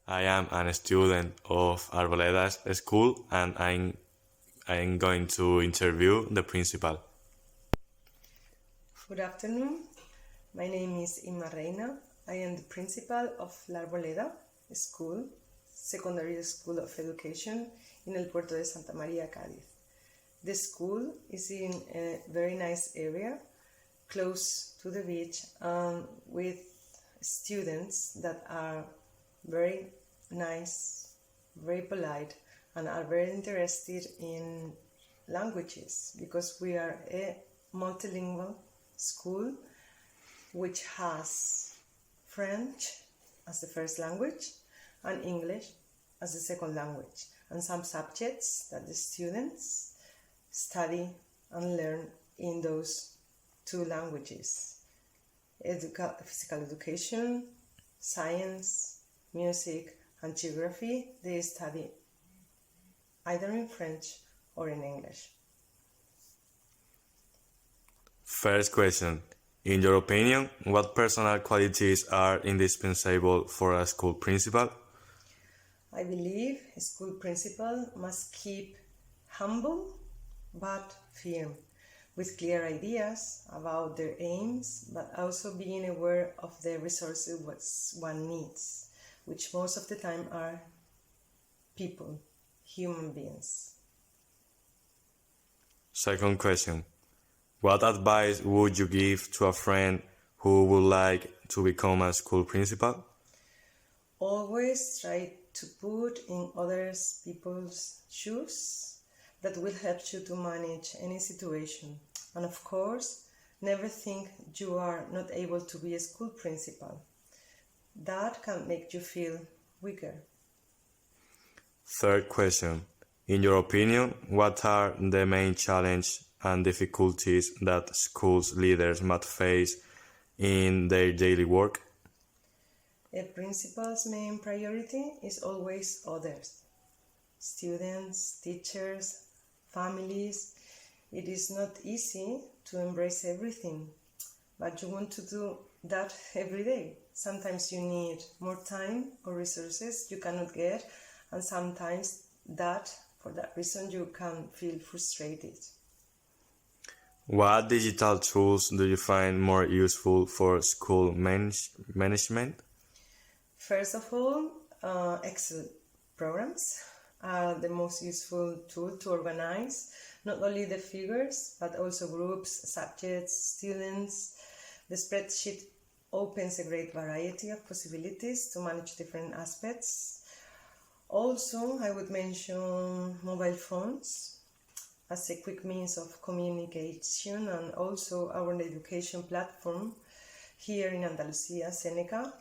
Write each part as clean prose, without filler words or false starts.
I am a student of Arboleda's school and I'm going to interview the principal. Good afternoon. My name is Inma Reina. I am the principal of La Arboleda School, Secondary School of Education in El Puerto de Santa María, Cádiz. The school is in a very nice area, close to the beach, with students that are very nice, very polite, and are very interested in languages because we are a multilingual school which has French as the first language and English as the second language, and some subjects that the students study and learn in those two languages: physical education, science, music, and geography. They study either in French or in English. First question. In your opinion, what personal qualities are indispensable for a school principal? I believe a school principal must keep humble but firm, with clear ideas about their aims, but also being aware of the resources what one needs, which most of the time are people, human beings. Second question. What advice would you give to a friend who would like to become a school principal? Always try to put in others people's shoes. That will help you to manage any situation. And of course, never think you are not able to be a school principal. That can make you feel weaker. Third question. In your opinion, what are the main challenges and difficulties that schools leaders must face in their daily work? A principal's main priority is always others. Students, teachers, families. It is not easy to embrace everything, but you want to do that every day. Sometimes you need more time or resources you cannot get, and sometimes for that reason you can feel frustrated. What digital tools do you find more useful for school management? First of all, Excel programs are the most useful tool to organize not only the figures but also groups, subjects, students. The spreadsheet opens a great variety of possibilities to manage different aspects. Also, I would mention mobile phones as a quick means of communication, and also our education platform here in Andalusia, Seneca.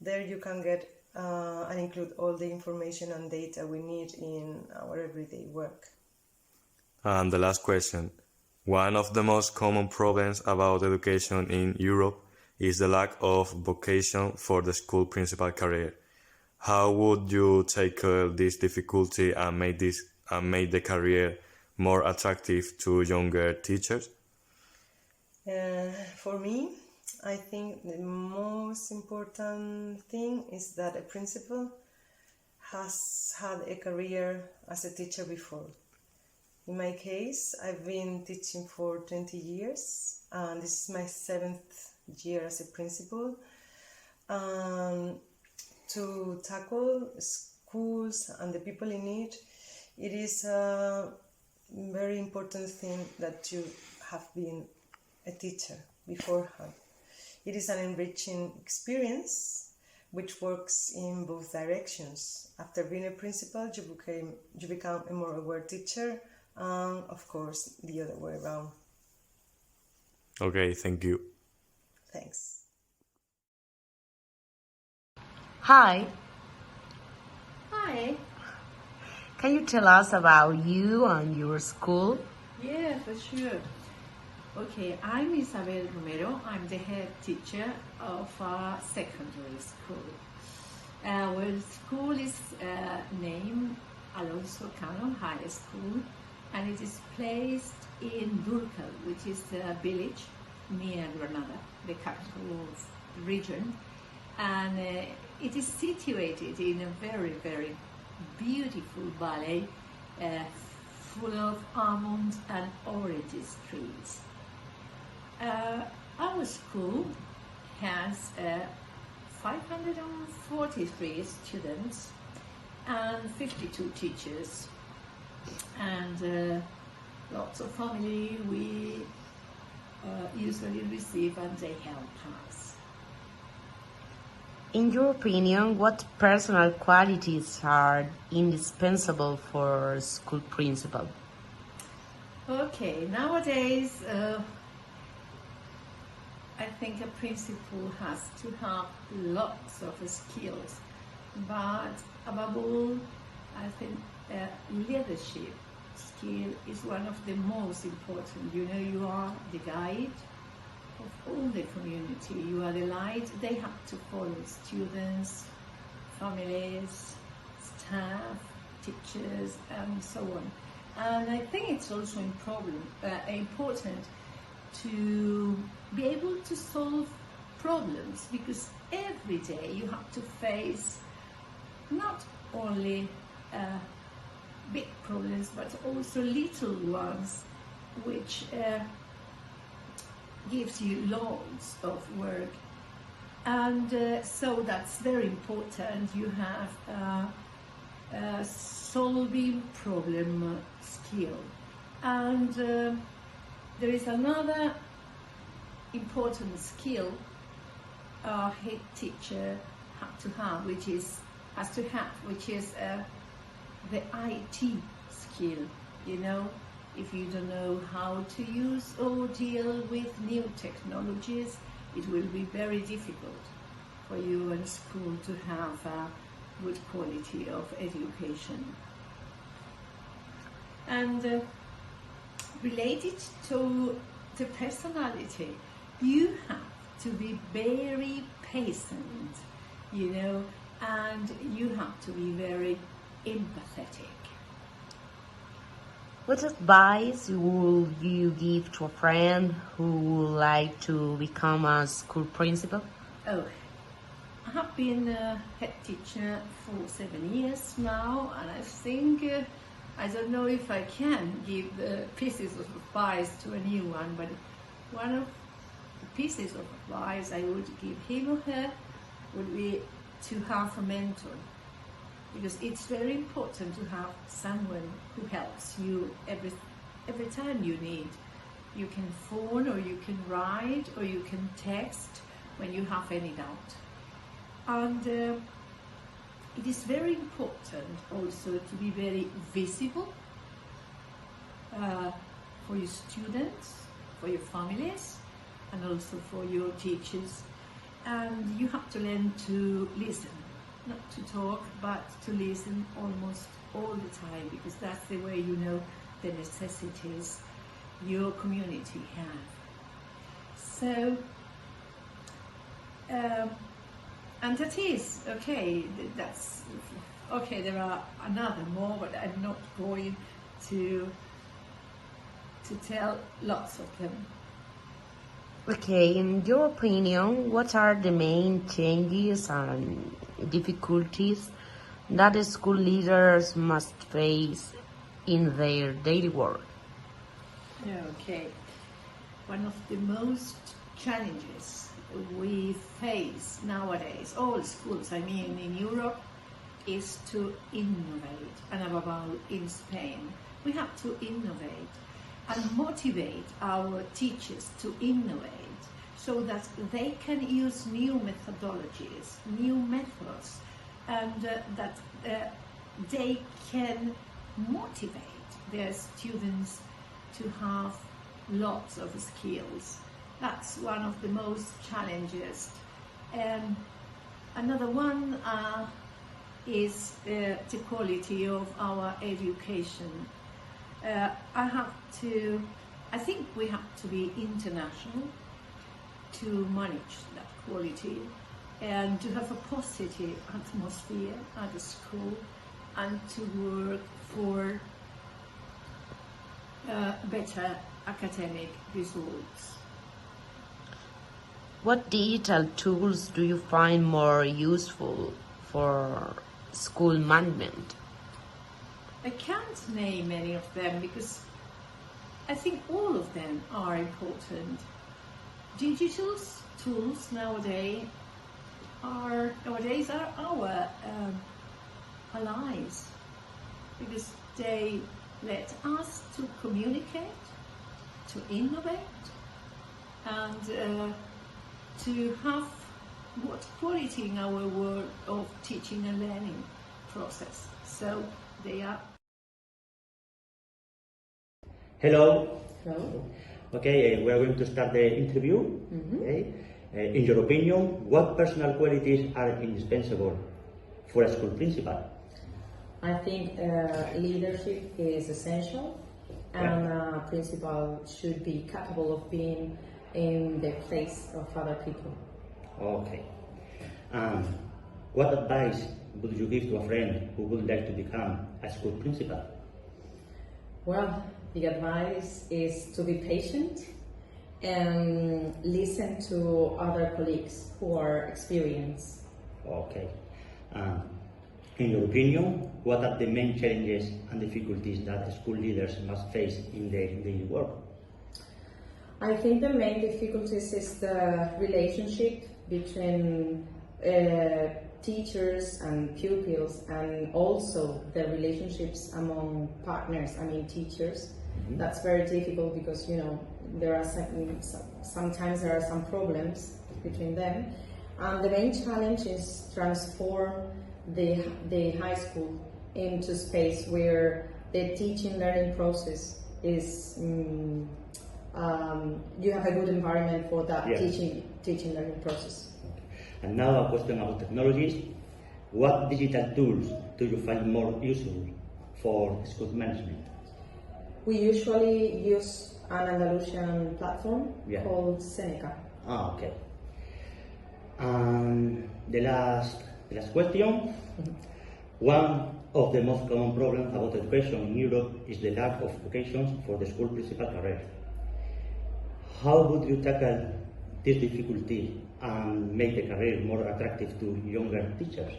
There you can get and include all the information and data we need in our everyday work. And the last question. One of the most common problems about education in Europe is the lack of vocation for the school principal career. How would you tackle this difficulty and make the career more attractive to younger teachers? For me, I think the most important thing is that a principal has had a career as a teacher before. In my case, I've been teaching for 20 years, and this is my 7th year as a principal. To tackle schools and the people in it is a very important thing that you have been a teacher beforehand. It is an enriching experience which works in both directions. After being a principal, you become a more aware teacher, and of course the other way around. Okay, thank you. Thanks. Hi, Hi. can you tell us about you and your school? Yeah, for sure. Okay, I'm Isabel Romero. I'm the head teacher of a secondary school. Our school is named Alonso Cano High School, and it is placed in Durcal, which is a village near Granada, the capital region. And it is situated in a very, very beautiful valley full of almond and orange trees. Our school has 543 students and 52 teachers, and lots of family we usually receive, and they help us. In your opinion, what personal qualities are indispensable for a school principal? Okay, nowadays I think a principal has to have lots of skills, but above all, I think leadership skill is one of the most important. You know, you are the guide of all the community. You are the light. They have to follow students, families, staff, teachers, and so on. And I think it's also important to be able to solve problems, because every day you have to face not only big problems but also little ones, which gives you loads of work. And so that's very important. You have solving problem skill. And there is another important skill a head teacher which is the IT skill. You know, if you don't know how to use or deal with new technologies, it will be very difficult for you in school to have a good quality of education. And related to the personality, you have to be very patient, you know, and you have to be very empathetic. What advice would you give to a friend who would like to become a school principal? Oh, I have been a head teacher for 7 years now, and I think I don't know if I can give pieces of advice to a new one, but one of the pieces of advice I would give him or her would be to have a mentor, because it's very important to have someone who helps you every time you need. You can phone, or you can write, or you can text when you have any doubt. And it is very important also to be very visible for your students, for your families, and also for your teachers. And you have to learn to listen, not to talk, but to listen almost all the time, because that's the way you know the necessities your community have. So, and that is, okay, that's, okay, there are another more, but I'm not going to tell lots of them. Okay, in your opinion, what are the main changes and difficulties that the school leaders must face in their daily work? Okay, one of the most challenges we face nowadays, all schools, I mean in Europe, is to innovate, and above all in Spain. We have to innovate and motivate our teachers to innovate, so that they can use new methodologies, new methods, and that they can motivate their students to have lots of skills. That's one of the most challenges. Another one is the quality of our education. I think we have to be international to manage that quality, and to have a positive atmosphere at the school, and to work for better academic results. What digital tools do you find more useful for school management? I can't name any of them because I think all of them are important. Digital tools nowadays are our allies because they let us to communicate, to innovate, and to have what quality in our work of teaching and learning process. So they are. Hello. Hello. Okay, we are going to start the interview. Okay. In your opinion, what personal qualities are indispensable for a school principal? I think leadership is essential, and a principal should be capable of being in the place of other people. Okay. What advice would you give to a friend who would like to become a school principal? Well, the advice is to be patient and listen to other colleagues who are experienced. Okay. In your opinion, what are the main challenges and difficulties that school leaders must face in their daily work? I think the main difficulties is the relationship between teachers and pupils, and also the relationships among partners, teachers. That's very difficult because there are sometimes there are some problems between them, and the main challenge is transform the high school into space where the teaching learning process is you have a good environment for that teaching learning process. And now a question about technologies. What digital tools do you find more useful for school management? We usually use an Andalusian platform called Seneca. Okay. The last question. One of the most common problems about education in Europe is the lack of vocations for the school principal career. How would you tackle this difficulty and make the career more attractive to younger teachers?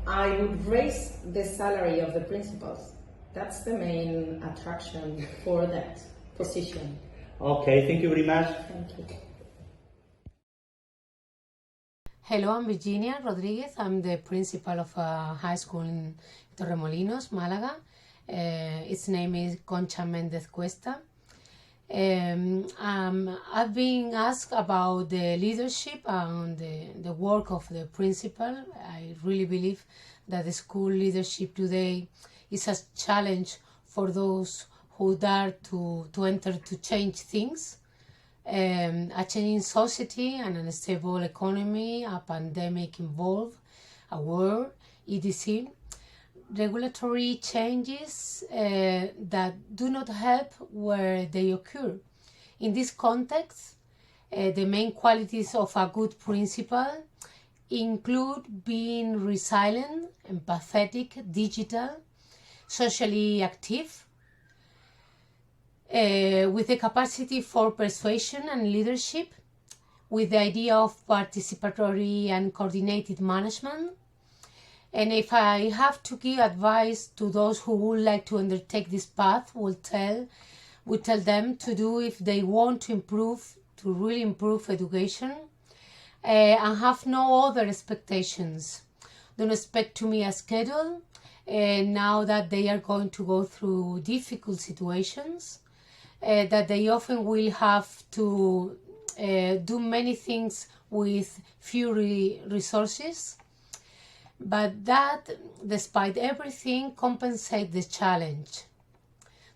I would raise the salary of the principals. That's the main attraction for that position. Okay, thank you very much. Thank you. Hello, I'm Virginia Rodriguez. I'm the principal of a high school in Torremolinos, Malaga. Its name is Concha Mendez Cuesta. I've been asked about the leadership and the work of the principal. I really believe that the school leadership today is a challenge for those who dare to enter to change things. A changing society, and an unstable economy, a pandemic involved, a war, etc. Regulatory changes that do not help where they occur. In this context, the main qualities of a good principal include being resilient, empathetic, digital, socially active, with the capacity for persuasion and leadership, with the idea of participatory and coordinated management. And if I have to give advice to those who would like to undertake this path, we tell them to do if they want to really improve education, and have no other expectations. Don't expect to meet a schedule now that they are going to go through difficult situations, that they often will have to do many things with few resources, but that, despite everything, compensates the challenge.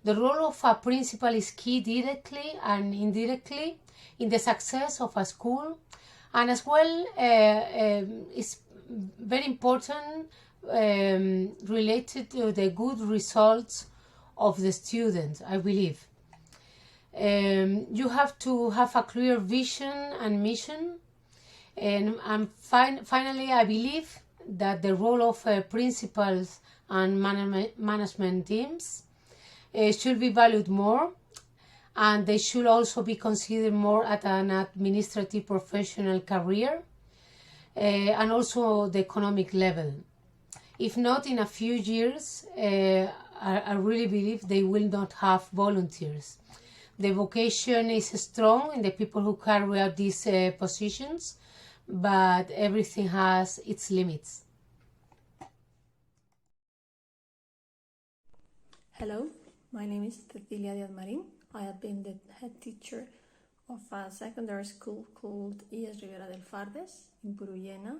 The role of a principal is key directly and indirectly in the success of a school, and as well is very important related to the good results of the students, I believe. You have to have a clear vision and mission, and finally I believe that the role of principals and management teams should be valued more, and they should also be considered more at an administrative professional career, and also the economic level. If not, in a few years, I really believe they will not have volunteers. The vocation is strong in the people who carry out these positions, but everything has its limits. Hello, my name is Cecilia Díaz Marín. I have been the head teacher of a secondary school called IES Ribera del Fardes in Puruyena,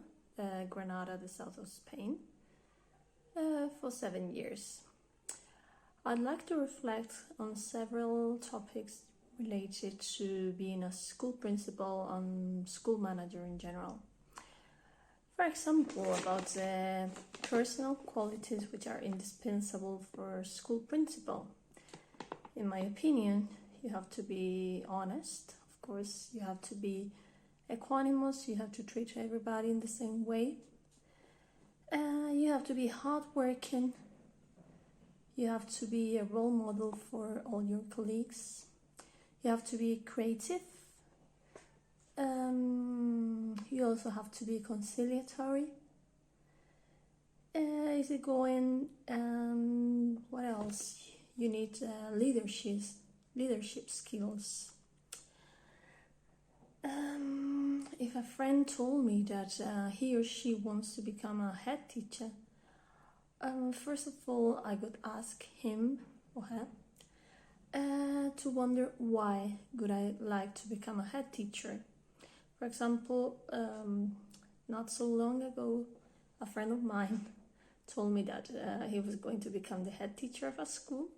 Granada, the south of Spain, for 7 years. I'd like to reflect on several topics related to being a school principal and school manager in general. For example, about the personal qualities which are indispensable for a school principal. In my opinion, you have to be honest, of course, you have to be equanimous, you have to treat everybody in the same way. You have to be hardworking, you have to be a role model for all your colleagues, you have to be creative, you also have to be conciliatory, easygoing, what else? You need leadership skills. If a friend told me that he or she wants to become a head teacher, first of all, I would ask him or her to wonder why would I like to become a head teacher. For example, not so long ago, a friend of mine told me that he was going to become the head teacher of a school,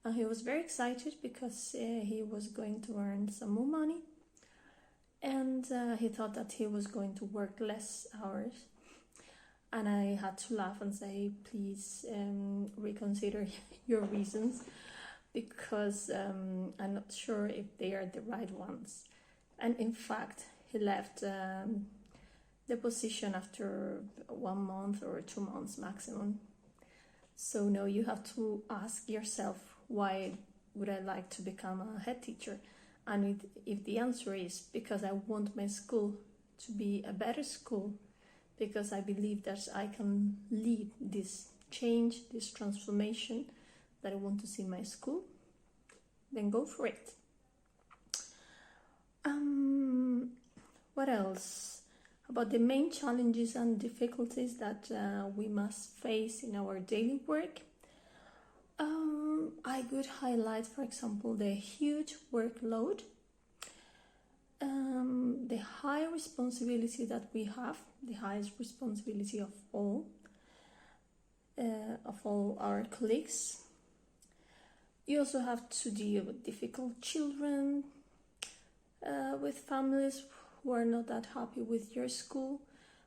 and he was very excited because he was going to earn some more money, and he thought that he was going to work less hours. And I had to laugh and say, please reconsider your reasons, because I'm not sure if they are the right ones. And in fact, he left the position after 1 month or 2 months maximum. So no, you have to ask yourself, why would I like to become a head teacher? And if the answer is because I want my school to be a better school, because I believe that I can lead this change, this transformation that I want to see in my school, then go for it. What else? About the main challenges and difficulties that we must face in our daily work. I could highlight, for example, the huge workload, the high responsibility that we have, the highest responsibility of all our colleagues. You also have to deal with difficult children, with families who are not that happy with your school,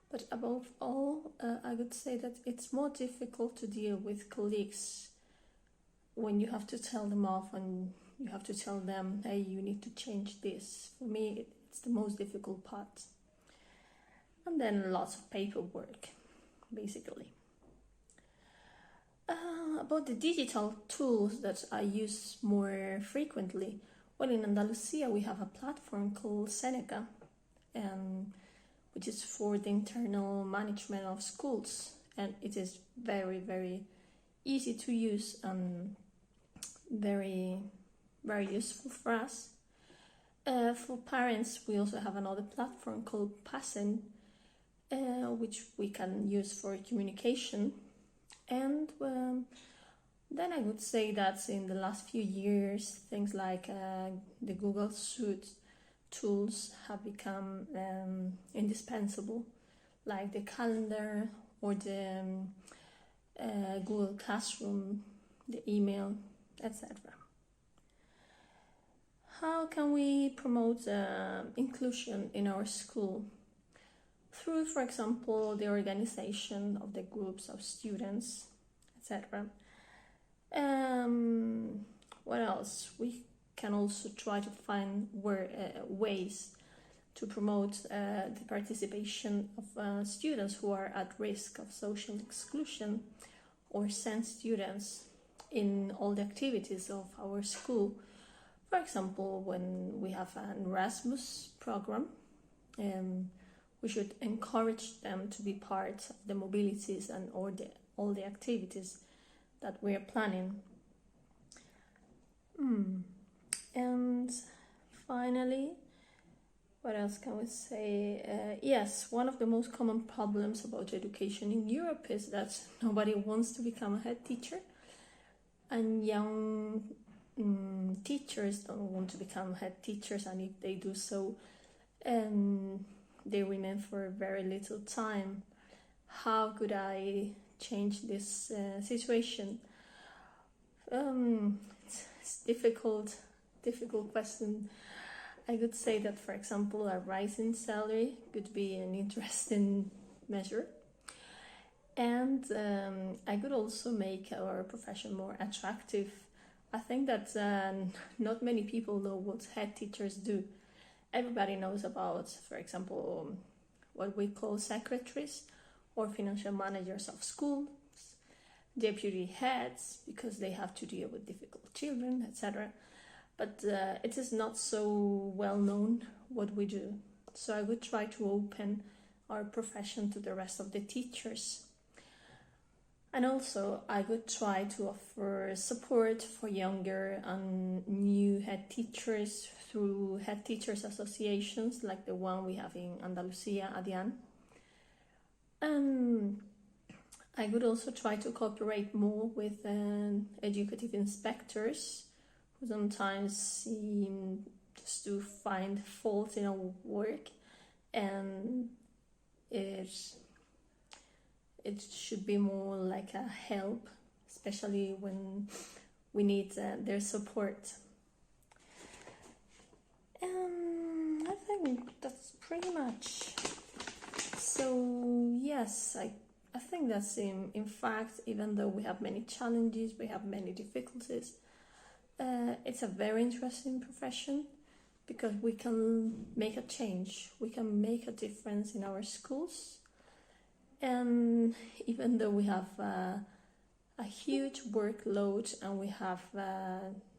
but above all, I would say that it's more difficult to deal with colleagues when you have to tell them off and you have to tell them, hey, you need to change this. For me, it's the most difficult part. And then lots of paperwork, basically. About the digital tools that I use more frequently. Well, in Andalusia, we have a platform called Seneca, which is for the internal management of schools. And it is very, very easy to use and very, very useful for us. For parents, we also have another platform called Passen, which we can use for communication. And then I would say that in the last few years, things like the Google Suite tools have become indispensable, like the calendar or the Google Classroom, the email, etc. How can we promote inclusion in our school? Through, for example, the organization of the groups of students, etc. What else? We can also try to find ways to promote the participation of students who are at risk of social exclusion, or send students in all the activities of our school. For example, when we have an Erasmus program, we should encourage them to be part of the mobilities and all the activities that we are planning. And finally, what else can we say? Yes, one of the most common problems about education in Europe is that nobody wants to become a head teacher, and young teachers don't want to become head teachers, and if they do so, they remain for very little time. How could I change this situation? It's difficult question. I could say that, for example, a rise in salary could be an interesting measure. And I could also make our profession more attractive. I think that not many people know what head teachers do. Everybody knows about, for example, what we call secretaries or financial managers of schools, deputy heads, because they have to deal with difficult children, etc. But it is not so well known what we do. So I would try to open our profession to the rest of the teachers. And also I would try to offer support for younger and new head teachers through head teachers associations like the one we have in Andalusia, ADIAN. I would also try to cooperate more with educative inspectors who sometimes seem just to find fault in our work, and it should be more like a help, especially when we need their support. I think that's pretty much. So yes, I think that's in fact, even though we have many challenges, we have many difficulties, it's a very interesting profession because we can make a change, we can make a difference in our schools. And even though we have a huge workload and we have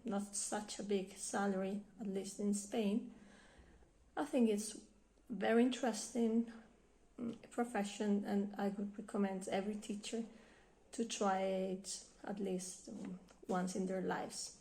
not such a big salary, at least in Spain, I think it's very interesting profession, and I would recommend every teacher to try it at least once in their lives.